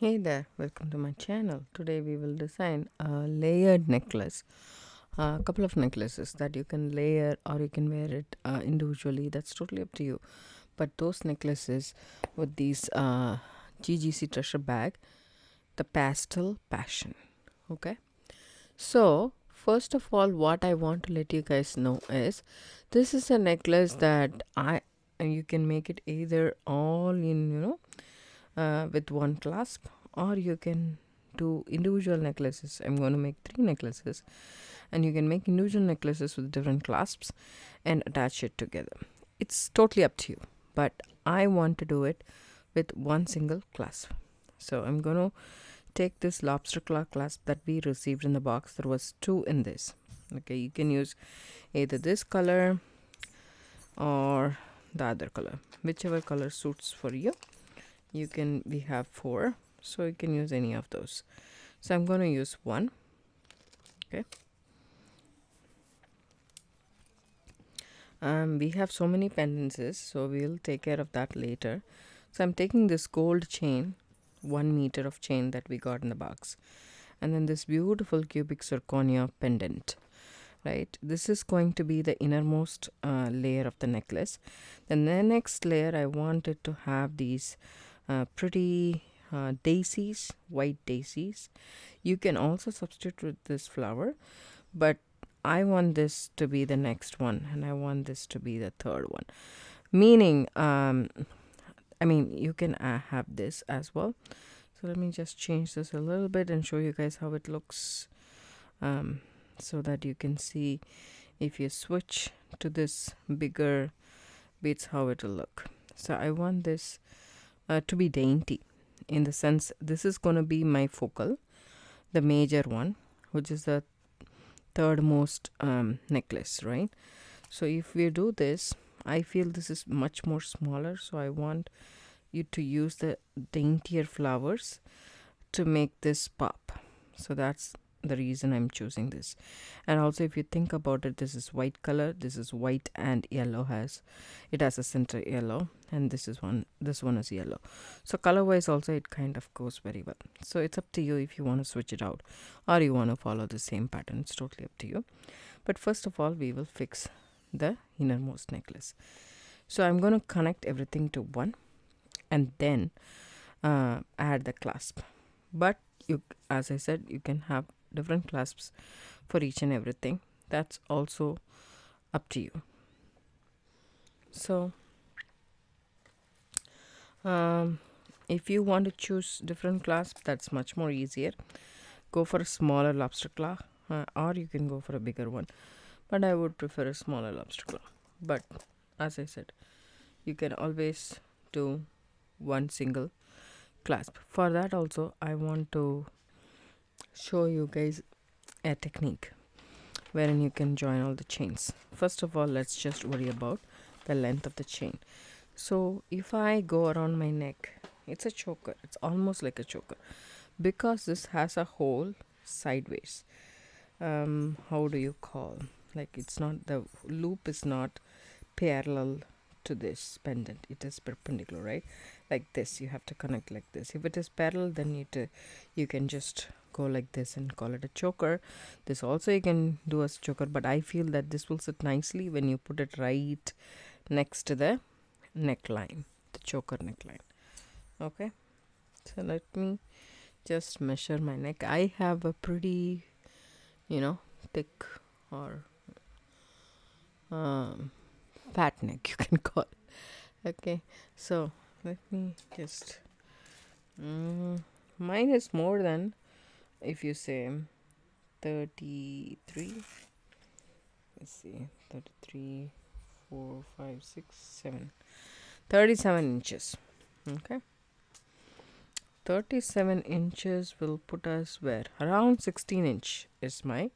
Hey there, welcome to my channel. Today we will design a layered necklace. A couple of necklaces that you can layer or you can wear it individually. That's totally up to you. But those necklaces with these GGC treasure bag, the Pastel Passion. Okay. So first of all, what I want to let you guys know is this is a necklace that you can make it either all in with one clasp, or you can do individual necklaces. I'm going to make 3 necklaces, and you can make individual necklaces with different clasps and attach it together. It's totally up to you, but I want to do it with one single clasp. So I'm going to take this lobster claw clasp that we received in the box. There was 2 in this. Okay, you can use either this color or the other color, whichever color suits for you. We have 4, so you can use any of those. So I'm going to use 1. Okay. We have so many pendences, so we'll take care of that later. So I'm taking this gold chain, 1 meter of chain that we got in the box, and then this beautiful cubic zirconia pendant. Right, this is going to be the innermost layer of the necklace. Then the next layer, I wanted to have these pretty daisies, white daisies. You can also substitute with this flower, but I want this to be the next one, and I want this to be the third one. Meaning, you can have this as well. So let me just change this a little bit and show you guys how it looks, so that you can see if you switch to this bigger beads how it will look. So I want this to be dainty, in the sense this is going to be my focal, the major one, which is the third most necklace, right? So if we do this, I feel this is much more smaller, so I want you to use the daintier flowers to make this pop. So that's the reason I'm choosing this. And also, if you think about it, this is white color, this is white and yellow, has a center yellow, and this one is yellow. So color wise also it kind of goes very well. So it's up to you if you want to switch it out or you want to follow the same pattern. It's totally up to you. But first of all, we will fix the innermost necklace. So I'm going to connect everything to 1 and then add the clasp. But you, as I said, you can have different clasps for each and everything. That's also up to you. So if you want to choose different clasps, that's much more easier. Go for a smaller lobster claw, or you can go for a bigger one, but I would prefer a smaller lobster claw. But as I said, you can always do one single clasp. For that also, I want to show you guys a technique wherein you can join all the chains. First of all, let's just worry about the length of the chain. So if I go around my neck, it's a choker. It's almost like a choker because this has a hole sideways. How do you call? Like, it's not, the loop is not parallel to this pendant. It is perpendicular, right? Like this, you have to connect like this. If it is parallel, then you can just go like this and call it a choker. This also you can do as choker, but I feel that this will sit nicely when you put it right next to the neckline, the choker neckline. Okay, so let me just measure my neck. I have a pretty thick or fat neck, you can call it. Okay, so let me just mine is more than, if you say 33, let's see, 33, 4, 5, 6, 7, 37 inches. Okay, 37 inches will put us where? Around 16 inch is my,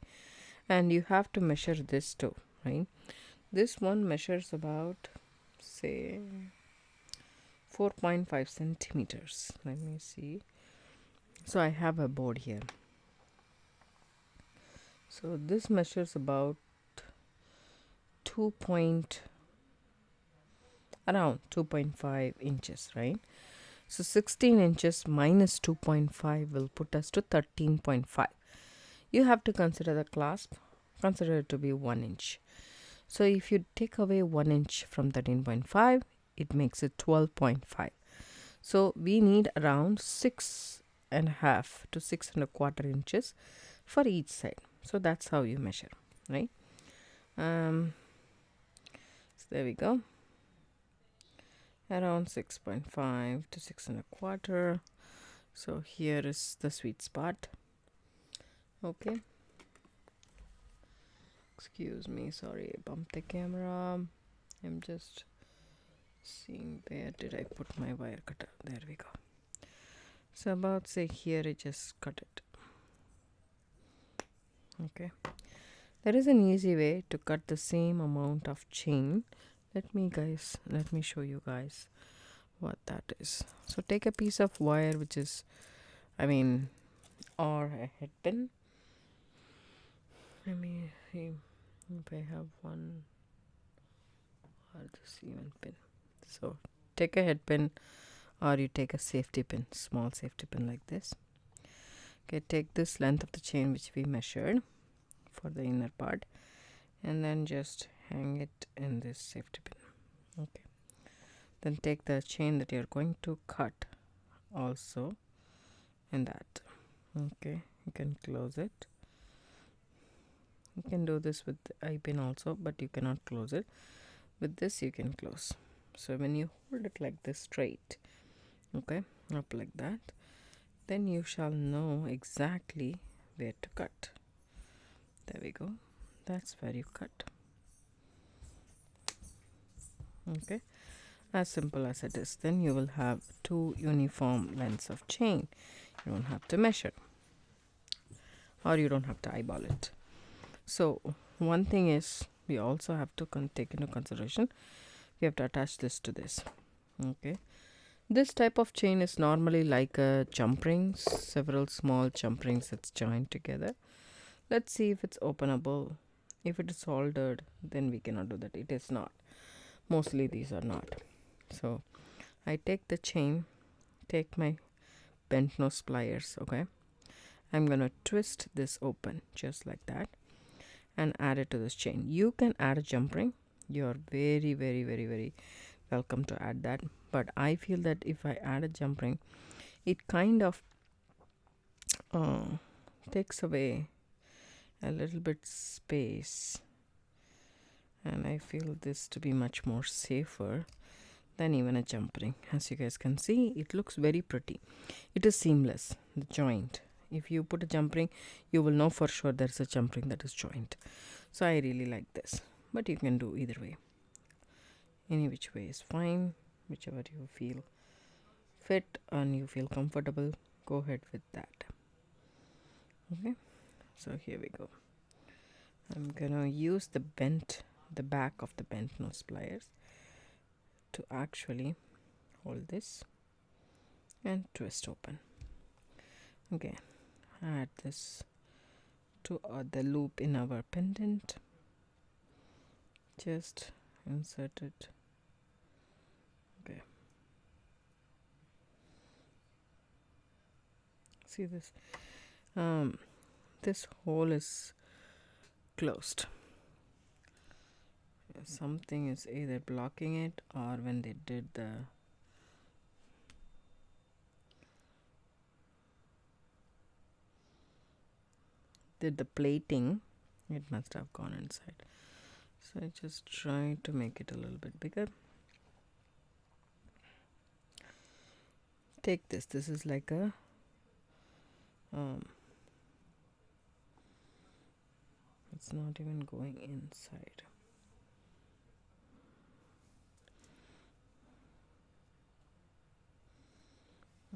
and you have to measure this too, right? This one measures about, say, 4.5 centimeters. Let me see. So I have a board here. So this measures about around 2.5 inches, right? So 16 inches minus 2.5 will put us to 13.5. You have to consider the clasp, consider it to be 1 inch. So if you take away 1 inch from 13.5, it makes it 12.5. So we need around 6.5 to 6.25 inches for each side. So that's how you measure, right? So there we go. Around 6.5 to 6.25. So here is the sweet spot. Okay. Excuse me, sorry, I bumped the camera. I'm just seeing where did I put my wire cutter. There we go. So about say here I just cut it. Okay. There is an easy way to cut the same amount of chain. Let me show you guys what that is. So take a piece of wire which is, or a head pin. Let me see if I have one or this even pin. So take a head pin, or you take a safety pin, small safety pin like this. Okay, take this length of the chain which we measured for the inner part, and then just hang it in this safety pin. Okay, then take the chain that you're going to cut also in that. Okay, you can close it. You can do this with the eye pin also, but you cannot close it. With this you can close. So when you hold it like this straight, okay, up like that, then you shall know exactly where to cut. There we go. That's where you cut. Okay, as simple as it is. Then you will have two uniform lengths of chain. You don't have to measure, or you don't have to eyeball it. So one thing is, we also have to take into consideration, we have to attach this to this. Okay, this type of chain is normally like a jump rings, several small jump rings that's joined together. Let's see if it's openable. If it is soldered, then we cannot do that. It is not. Mostly these are not. So I take the chain, take my bent nose pliers. Okay, I'm gonna twist this open just like that and add it to this chain. You can add a jump ring. You're very, very, very, very welcome to add that. But I feel that if I add a jump ring, it kind of takes away a little bit space, and I feel this to be much more safer than even a jump ring. As you guys can see, it looks very pretty. It is seamless, the joint. If you put a jump ring, you will know for sure there's a jump ring that is joint. So I really like this, but you can do either way. Any which way is fine, whichever you feel fit and you feel comfortable, go ahead with that. Okay, so here we go. I'm gonna use the back of the bent nose pliers to actually hold this and twist open. Okay, add this to the loop in our pendant. Just insert it. Okay, see this, this hole is closed. Something is either blocking it, or when they did the plating, it must have gone inside. So I just try to make it a little bit bigger. Take this is like a it's not even going inside.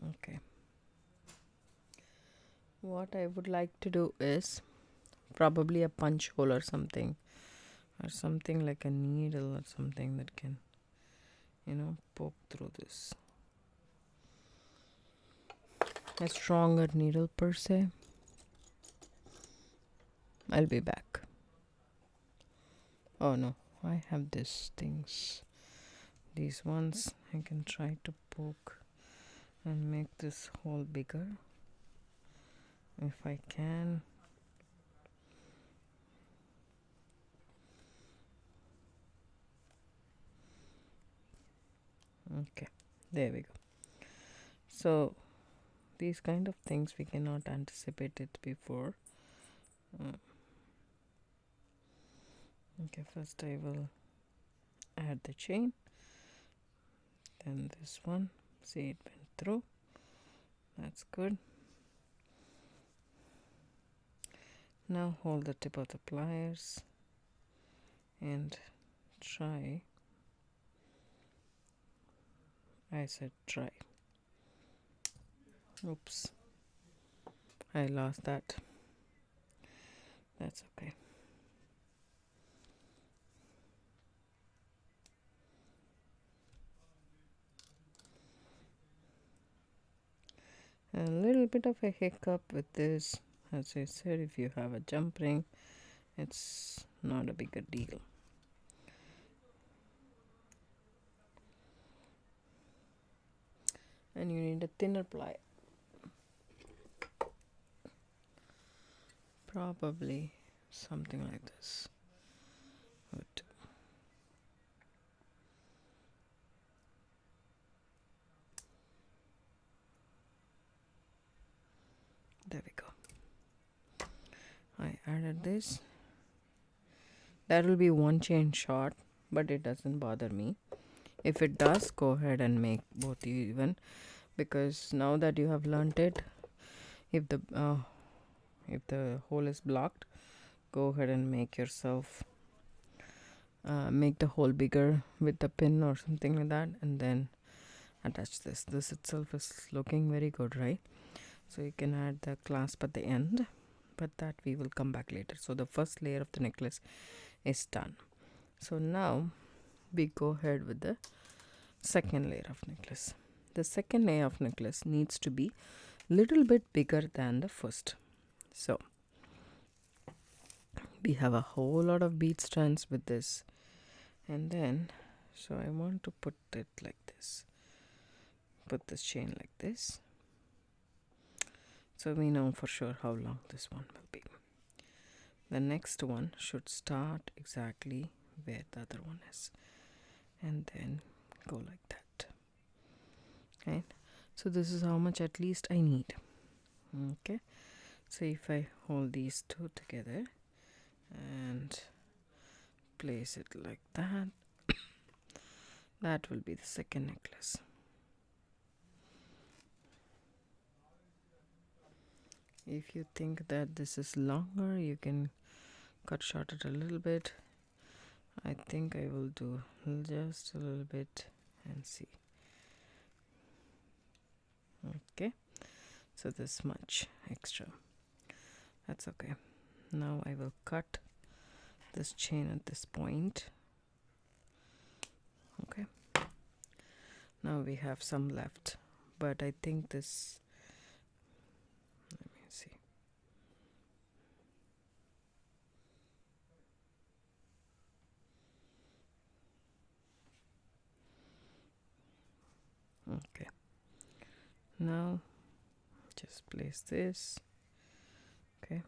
Okay, what I would like to do is probably a punch hole or something like a needle or something that can, poke through this. A stronger needle per se. I'll be back. Oh no, I have these ones. I can try to poke and make this hole bigger if I can. Okay, there we go. So these kind of things we cannot anticipate it before. Okay, first I will add the chain, then this one. See, it went through. That's good. Now hold the tip of the pliers and try. I said try. Oops, I lost that. That's okay. A little bit of a hiccup with this. As I said, if you have a jump ring, it's not a bigger deal. And you need a thinner ply. Probably something like this. But there we go. I added this. That will be one chain short, but it doesn't bother me. If it does, go ahead and make both even, because now that you have learnt it, if the hole is blocked, go ahead and make yourself make the hole bigger with the pin or something like that, and then attach this. This itself is looking very good, right? So you can add the clasp at the end, but that we will come back later. So the first layer of the necklace is done. So now we go ahead with the second layer of necklace. The second layer of necklace needs to be little bit bigger than the first. So we have a whole lot of bead strands with this, and then so I want to put it like this. Put this chain like this, so we know for sure how long this one will be. The next one should start exactly where the other one is, and then go like that. Right, so this is how much at least I need. Okay, so if I hold these two together and place it like that, that will be the second necklace. If you think that this is longer, you can cut short it a little bit. I think I will do just a little bit and see. Okay, so this much extra, that's okay. Now I will cut this chain at this point. Okay, now we have some left, but I think this, let me see. Okay, now just place this. Okay,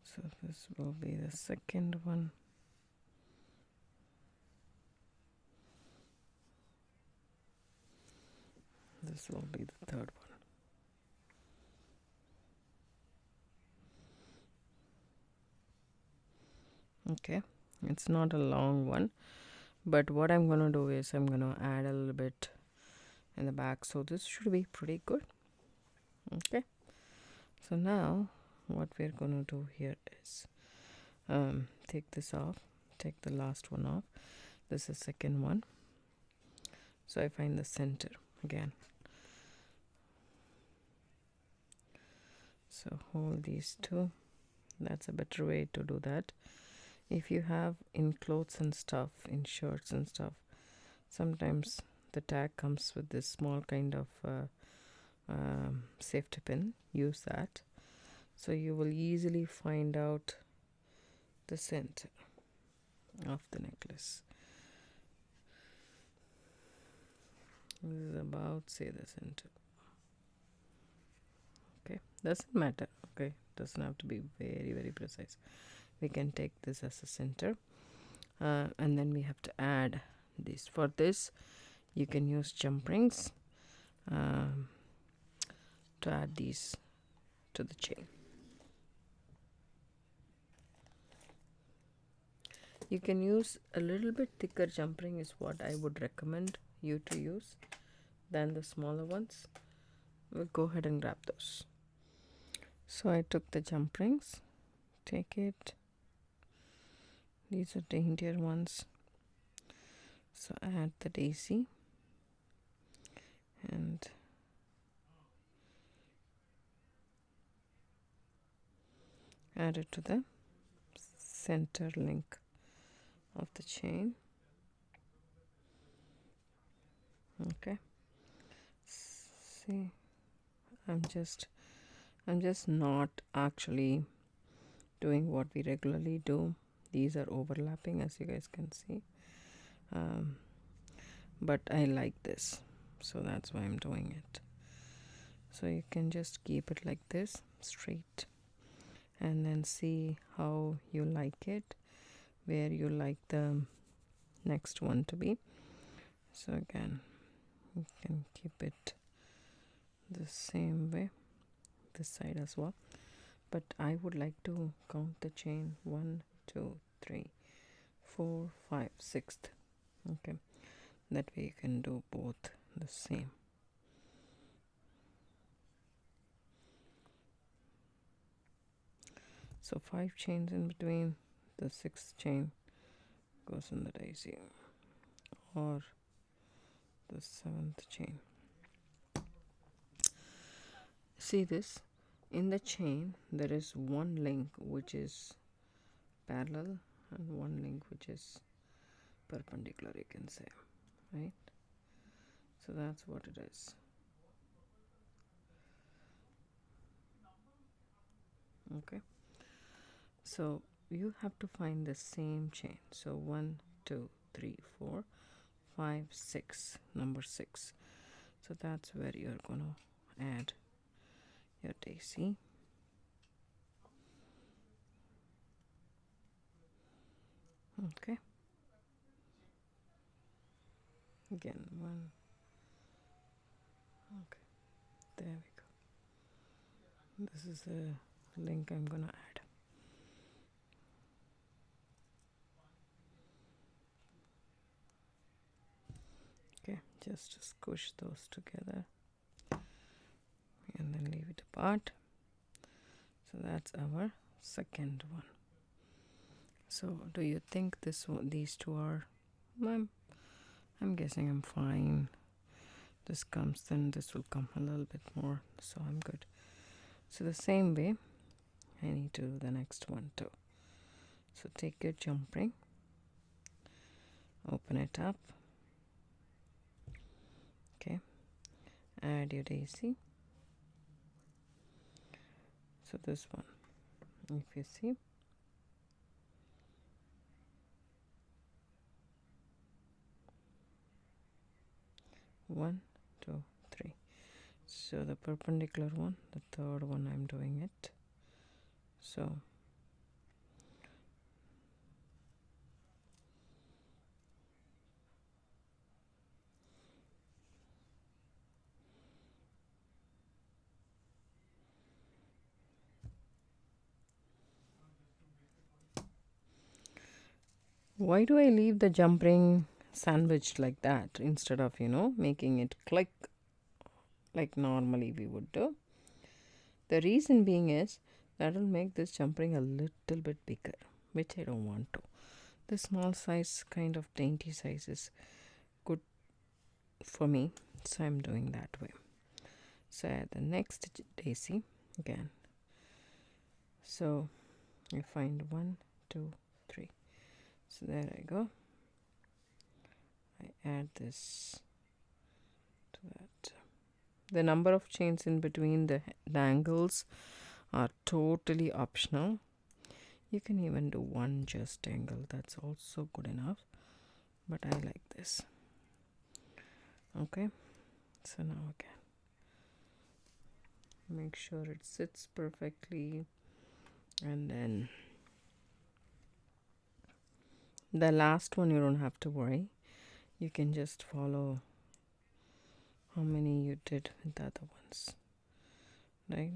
so this will be the second one. This will be the third one. Okay, it's not a long one, but what I'm gonna do is I'm gonna add a little bit in the back, so this should be pretty good. Okay, so now what we're gonna do here is take this off, take the last one off. This is second one, so I find the center again. So hold these two. That's a better way to do that. If you have in clothes and stuff, in shirts and stuff, sometimes the tag comes with this small kind of safety pin. Use that. so you will easily find out the center of the necklace. This is about, say, the center. Okay, doesn't matter. Okay, doesn't have to be very, very precise. We can take this as a center, and then we have to add this. For this, you can use jump rings to add these to the chain. You can use a little bit thicker jump ring is what I would recommend you to use than the smaller ones. We'll go ahead and grab those. So I took the jump rings, take it. These are daintier ones. So add the daisy and add it to the center link of the chain. Okay, see, I'm just not actually doing what we regularly do. These are overlapping, as you guys can see, but I like this, so that's why I'm doing it. So you can just keep it like this, straight, and then see how you like it, where you like the next one to be. So again, you can keep it the same way, this side as well, but I would like to count the chain 1, 2, 3, 4, 5, 6th. Okay, that way you can do both the same. So 5 chains in between. The 6th chain goes in the daisy, or the 7th chain. See this, in the chain there is one link which is parallel and one link which is perpendicular, you can say, right? So that's what it is. Okay, so you have to find the same chain. So 1, 2, 3, 4, 5, 6, number 6. So that's where you're gonna add your daisy. Okay, again 1. Okay, there we go. This is the link I'm gonna add. Okay, just squish those together and then leave it apart. So that's our second one. So do you think these two are, I'm guessing I'm fine. This comes, then this will come a little bit more, so I'm good. So the same way I need to do the next one too. So take your jump ring, open it up, okay, add your daisy. So this one, if you see, one, 2, 3. So the perpendicular one, the third one, I'm doing it. So why do I leave the jump ring sandwiched like that instead of, making it click like normally we would do? The reason being is that will make this jump ring a little bit bigger, which I don't want to. The small size, kind of dainty size, is good for me, so I'm doing that way. So add the next daisy again. So I find 1, 2, 3. So there I go. I add this to that. The number of chains in between the angles are totally optional. You can even do one just angle, that's also good enough, but I like this. Okay, so now again, make sure it sits perfectly, and then the last one you don't have to worry, you can just follow how many you did with the other ones, right?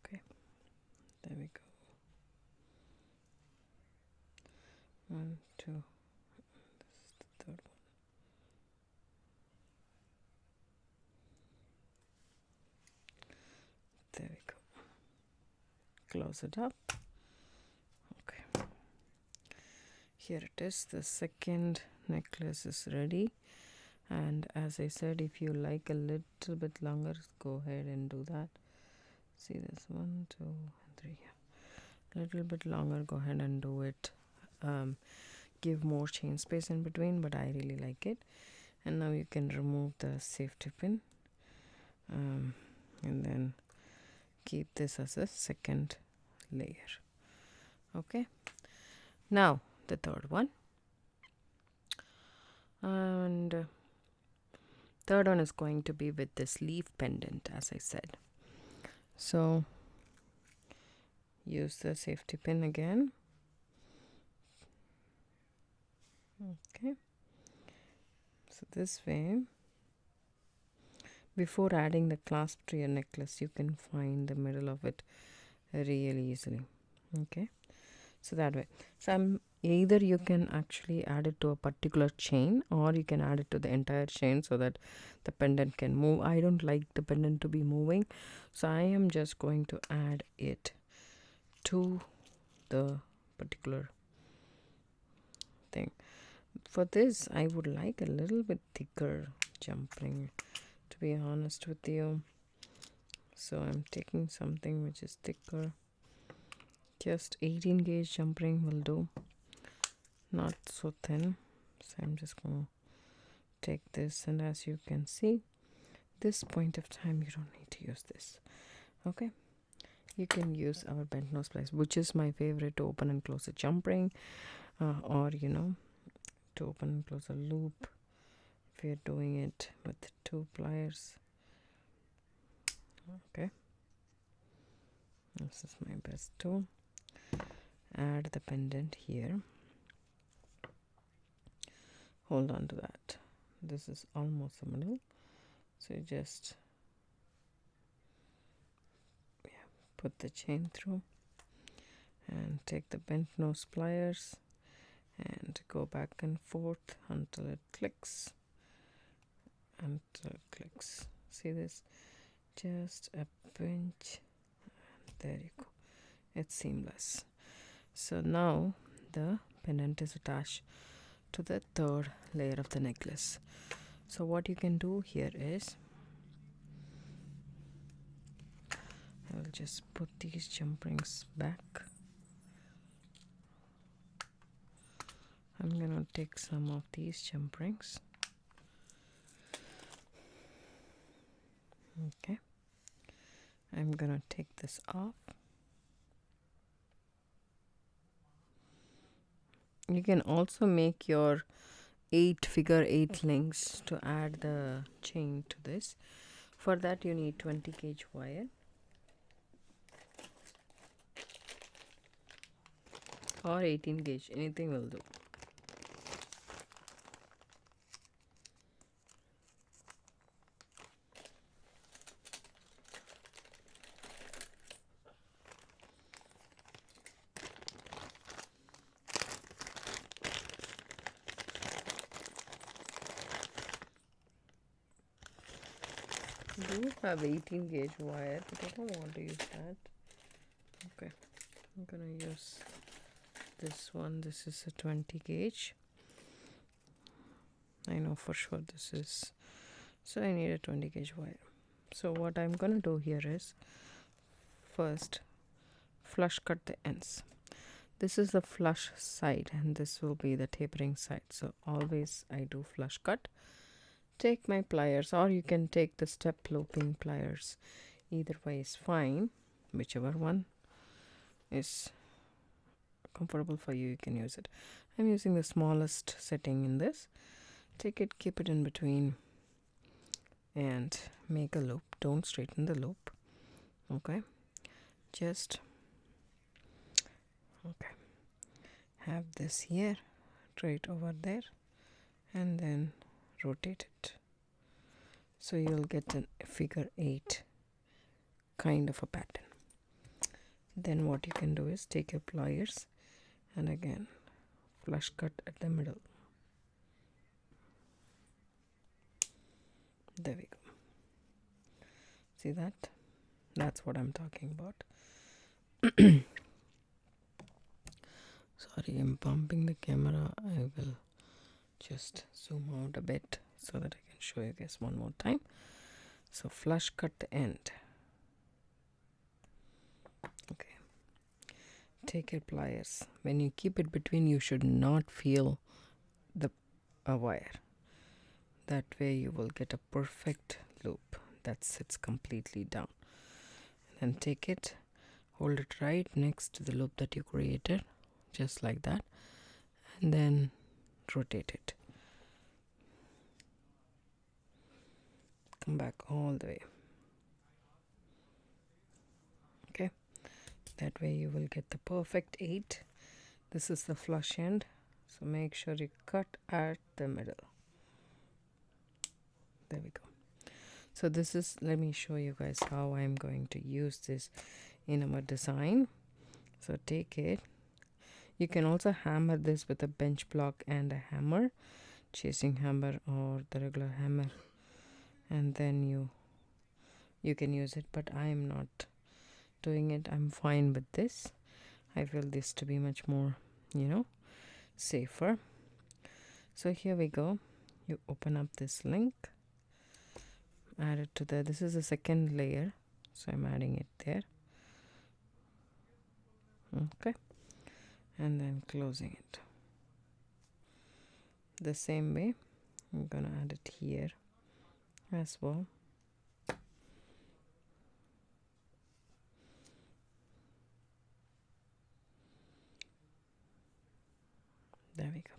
Okay, there we go. 1, 2, this is the third one. There we go. Close it up. Okay, here it is. The second necklace is ready, and as I said, if you like a little bit longer, go ahead and do that. See this, 1, 2, 3, a little bit longer, go ahead and do it. Give more chain space in between, but I really like it. And now you can remove the safety pin, and then keep this as a second layer. Okay, now the third one, and third one is going to be with this leaf pendant, as I said. So use the safety pin again. Okay, so this way, before adding the clasp to your necklace, you can find the middle of it really easily. Okay, so that way, so either you can actually add it to a particular chain, or you can add it to the entire chain so that the pendant can move. I don't like the pendant to be moving, so I am just going to add it to the particular thing. For this, I would like a little bit thicker jump ring, to be honest with you. So I'm taking something which is thicker. Just 18 gauge jump ring will do, not so thin. So I'm just going to take this, and as you can see, this point of time you don't need to use this. Okay, you can use our bent nose pliers, which is my favorite, to open and close a jump ring, or to open and close a loop if you're doing it with 2 pliers. Okay, this is my best tool. Add the pendant here, hold on to that. This is almost the middle, so you just put the chain through and take the bent nose pliers and go back and forth until it clicks. See this? Just a pinch, and there you go. It's seamless. So now the pendant is attached to the third layer of the necklace. So what you can do here is, I will just put these jump rings back. I'm gonna take some of these jump rings. Okay, I'm gonna take this off. You can also make your figure 8 links to add the chain to this. For that you need 20 gauge wire, or 18 gauge, anything will do. I do have 18 gauge wire, but I don't want to use that. Okay, I'm gonna use this one. This is a 20 gauge. I know for sure this is, so I need a 20 gauge wire. So what I'm gonna do here is, first flush cut the ends. This is the flush side and this will be the tapering side, so always I do flush cut. Take my pliers, or you can take the step looping pliers Either way is fine, whichever one is comfortable for you, you can use it. I'm using the smallest setting in this. Take it, keep it in between, and make a loop. Don't straighten the loop. Okay, just okay, have this here, straight over there, and then rotate it, so you'll get a figure 8 kind of a pattern. Then what you can do is take your pliers and again flush cut at the middle. There we go. See that? That's what I'm talking about. Sorry, I'm bumping the camera. I will just zoom out a bit so that I can show you guys one more time. So flush cut the end. Okay. Take your pliers. When you keep it between, you should not feel the wire. That way you will get a perfect loop that sits completely down. And take it, hold it right next to the loop that you created, just like that, and then rotate it. Come back all the way. Okay, that way you will get the perfect 8. This is the flush end, so make sure you cut at the middle. There we go. So this is, let me show you guys how I'm going to use this in our design. So take it, you can also hammer this with a bench block and a hammer, chasing hammer or the regular hammer, and then you can use it, but I'm not doing it. I'm fine with this. I feel this to be much more, safer. So here we go. You open up this link, add it to this is the second layer, so I'm adding it there. Okay, and then closing it the same way. I'm gonna add it here as well. There we go.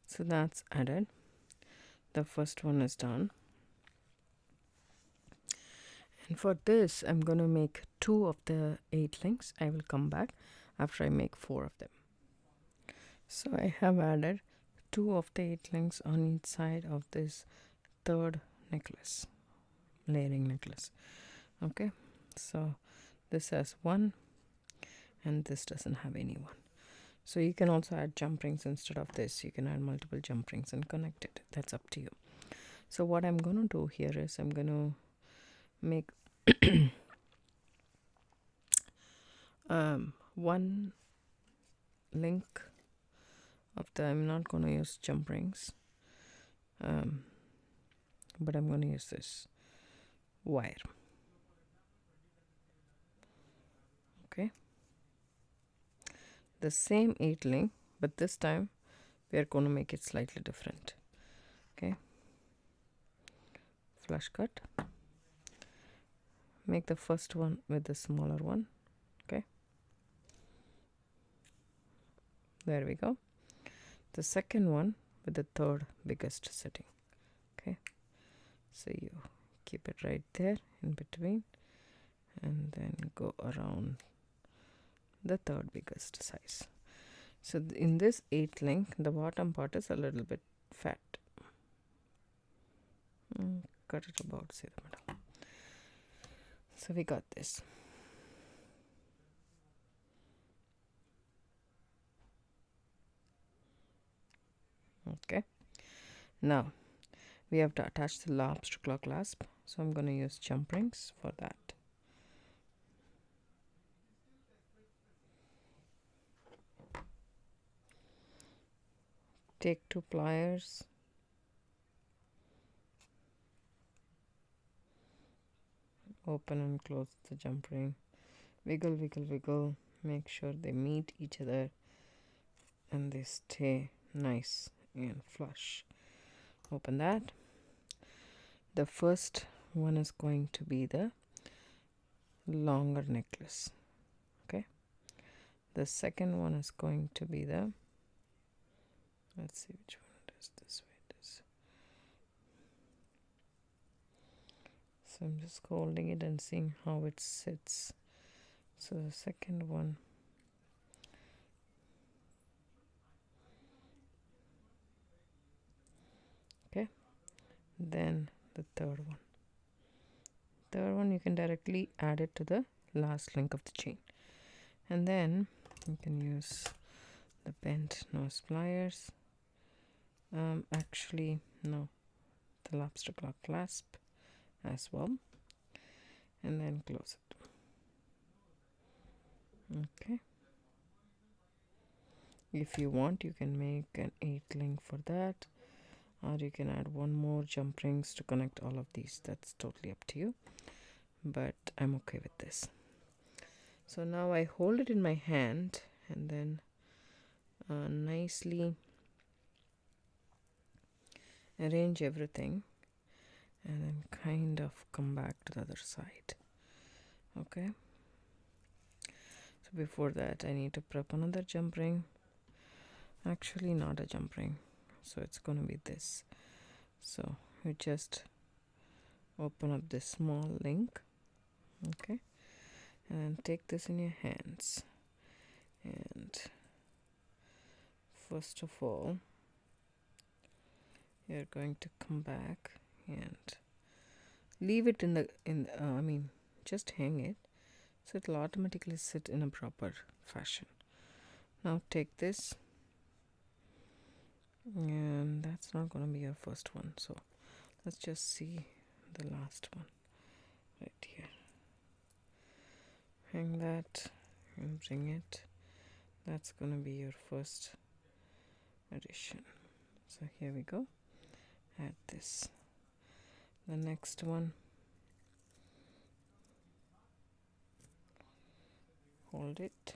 So that's added. The first one is done. And for this, I'm going to make 2 of the 8 links. I will come back after I make 4 of them. So I have added 2 of the 8 links on each side of this third necklace, layering necklace. Okay, so this has 1 and this doesn't have any 1. So you can also add jump rings instead of this. You can add multiple jump rings and connect it. That's up to you. So what I'm going to do here is I'm going to make 1 link of the, I'm not going to use jump rings, but I'm going to use this wire. Okay, the same 8 link, but this time we are going to make it slightly different. Okay, flush cut, make the first one with the smaller one. Okay, there we go. The second one with the third biggest setting. Okay, so you keep it right there in between and then go around the third biggest size. So in this 8 link, the bottom part is a little bit fat. Cut it about, say, the middle. So we got this. Okay, now we have to attach the lobster claw clasp, so I'm going to use jump rings for that. Take 2 pliers, open and close the jump ring, wiggle, wiggle, wiggle, make sure they meet each other and they stay nice and flush. Open that. The first one is going to be the longer necklace. Okay, the second one is going to be the, let's see which one it is. This way it is. So I'm just holding it and seeing how it sits. So the second one, okay, then the third one. Third one, you can directly add it to the last link of the chain, and then you can use the bent nose pliers. Actually no, the lobster claw clasp as well, and then close it. Okay, if you want, you can make an 8 link for that, or you can add one more jump rings to connect all of these. That's totally up to you, but I'm okay with this. So now I hold it in my hand and then nicely arrange everything and then kind of come back to the other side. Okay, so before that I need to prep another jump ring. Actually not a jump ring, so it's going to be this. So you just open up this small link, okay, and take this in your hands, and first of all you're going to come back and leave it in the just hang it so it'll automatically sit in a proper fashion. Now take this, and that's not going to be your first one, so let's just see the last one right here. Hang that and bring it. That's going to be your first addition. So here we go. Add this. The next one, hold it.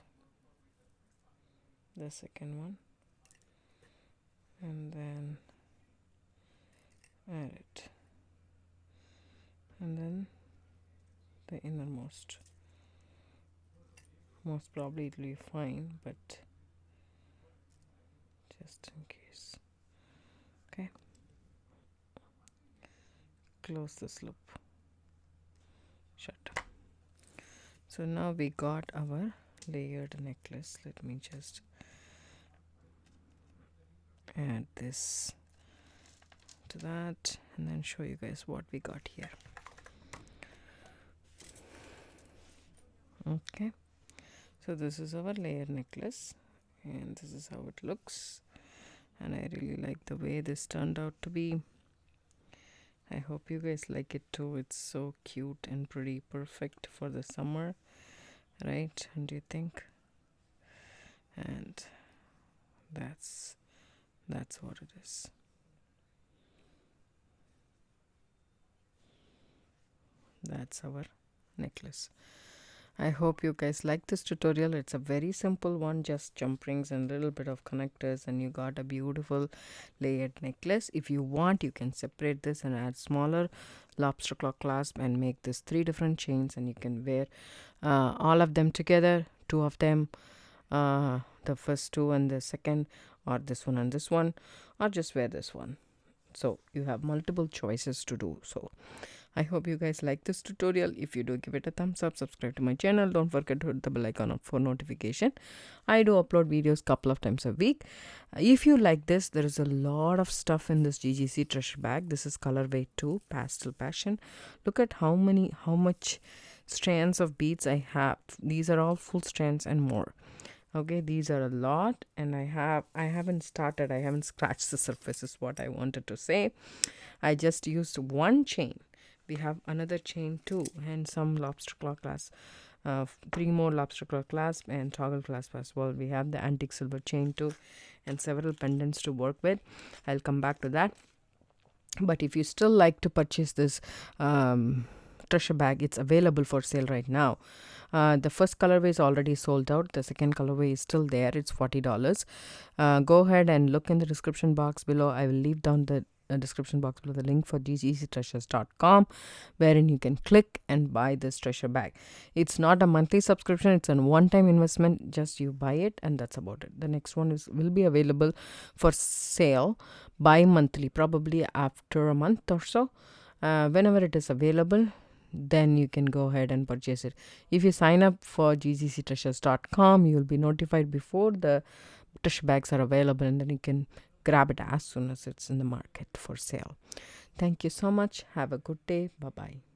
The second one, and then add it, and then the innermost. Most probably it will be fine, but just in case. Okay, close this loop, shut. So now we got our layered necklace. Let me just add this to that and then show you guys what we got here. Okay, so this is our layered necklace and this is how it looks, and I really like the way this turned out to be. I hope you guys like it too. It's so cute and pretty, perfect for the summer, right? And do you think? And that's what it is. That's our necklace. I hope you guys like this tutorial. It's a very simple one, just jump rings and a little bit of connectors, and you got a beautiful layered necklace. If you want, you can separate this and add smaller lobster claw clasp and make this 3 different chains, and you can wear all of them together, 2 of them, the first 2 and the second, or this one and this one, or just wear this one. So you have multiple choices to do. So I hope you guys like this tutorial. If you do, give it a thumbs up, subscribe to my channel. Don't forget to hit the bell icon for notification. I do upload videos couple of times a week. If you like this, there is a lot of stuff in this GGC treasure bag. This is colorway 2, Pastel Passion. Look at how much strands of beads I have. These are all full strands and more. Okay, these are a lot, and I haven't scratched the surface is what I wanted to say. I just used one chain. We have another chain too, and some lobster claw clasp, 3 more lobster claw clasp and toggle clasp as well. We have the antique silver chain too, and several pendants to work with. I'll come back to that. But if you still like to purchase this treasure bag, it's available for sale right now. The first colorway is already sold out. The second colorway is still there. It's $40. Go ahead and look in the description box below. I will leave down the description box below the link for gcstreasures.com, wherein you can click and buy this treasure bag. It's not a monthly subscription, it's a one-time investment. Just you buy it and that's about it. The next one will be available for sale bi-monthly, probably after a month or so. Whenever it is available, then you can go ahead and purchase it. If you sign up for gcstreasures.com, you will be notified before the treasure bags are available, and then you can grab it as soon as it's in the market for sale. Thank you so much. Have a good day. Bye bye.